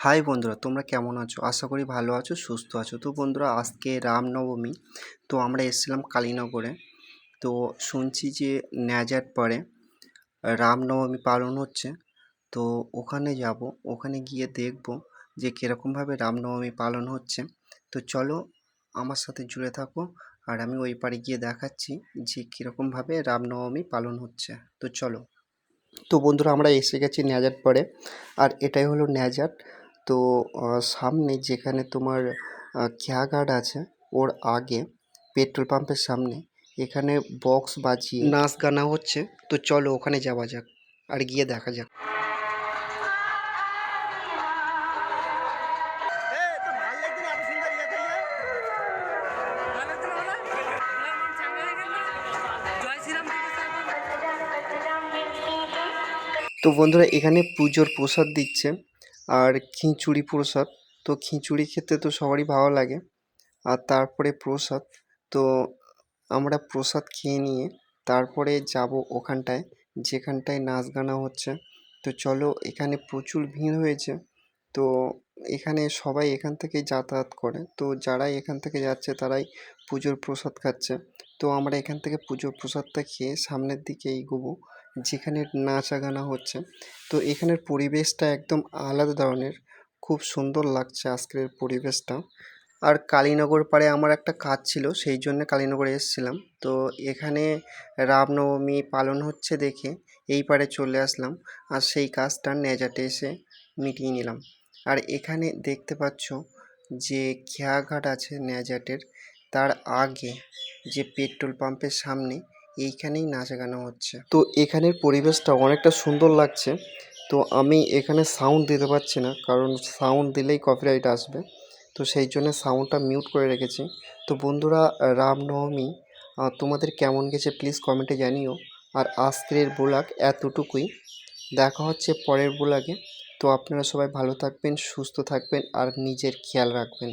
High বন্ধুরা, তোমরা কেমন আছো? আশা করি ভালো আছো, সুস্থ আছো। তো বন্ধুরা, আজকে রামনবমী। তো আমরা এসেছিলাম কালীনগরে। তো শুনছি যে ন্যাজার পরে রামনবমী পালন হচ্ছে। তো ওখানে যাব, ওখানে গিয়ে দেখব যে কীরকমভাবে রামনবমী পালন হচ্ছে। তো চলো আমার সাথে জুড়ে থাকো, আর আমি ওই পারে গিয়ে দেখাচ্ছি যে কীরকমভাবে রামনবমী পালন হচ্ছে। তো চলো। তো বন্ধুরা, আমরা এসে গেছি ন্যাজাট পরে, আর এটাই হলো ন্যাজাট। তো সামনে যেখানে তোমার খেয়াঘাট আছে, ওর আগে পেট্রোল পাম্পের সামনে এখানে বক্স বাজিয়ে নাচ গানা হচ্ছে। তো চলো ওখানে যাওয়া যাক আর গিয়ে দেখা যাক। তো বন্ধুরা, এখানে পুজোর প্রসাদ দিচ্ছে, আর খিচুড়ি প্রসাদ। তো খিচুড়ি খেতে তো সবারই ভালো লাগে, আর তারপরে প্রসাদ। তো আমরা প্রসাদ খেয়ে নিয়ে তারপরে যাব ওখানটায় যেখানটায় নাচ গানা হচ্ছে। তো চলো, এখানে প্রচুর ভিড় হয়েছে। তো এখানে সবাই এখান থেকে যাতায়াত করে, তো যারাই এখান থেকে যাচ্ছে তারাই পুজোর প্রসাদ খাচ্ছে। তো আমরা এখান থেকে পুজোর প্রসাদটা খেয়ে সামনের দিকে এগোবো যেখানে নাচা গানা হচ্ছে। তো এখানের পরিবেশটা একদম আলাদা ধরনের, খুব সুন্দর লাগছে আজকের পরিবেশটা। আর কালীনগর পাড়ে আমার একটা কাজ ছিল, সেই জন্য কালীনগরে এসেছিলাম। তো এখানে রামনবমী পালন হচ্ছে দেখে এই পাড়ে চলে আসলাম, আর সেই কাজটা ন্যাজাটে এসে মিটিয়ে নিলাম। আর এখানে দেখতে পাচ্ছ যে খেয়াঘাট আছে ন্যাজাটের, তার আগে যে পেট্রোল পাম্পের সামনে এইখানেই নাচা গানা হচ্ছে। তো এখানের পরিবেশটা অনেকটা সুন্দর লাগছে। তো আমি এখানে সাউন্ড দিতে পারছি না, কারণ সাউন্ড দিলেই কপিরাইট আসবে। তো সেই জন্য সাউন্ডটা মিউট করে রেখেছি। তো বন্ধুরা, রামনবমী তোমাদের কেমন গেছে প্লিজ কমেন্টে জানিও। আর আজকের ব্লগ এতটুকুই, দেখা হচ্ছে পরের ব্লগে। তো আপনারা সবাই ভালো থাকবেন, সুস্থ থাকবেন, আর নিজের খেয়াল রাখবেন।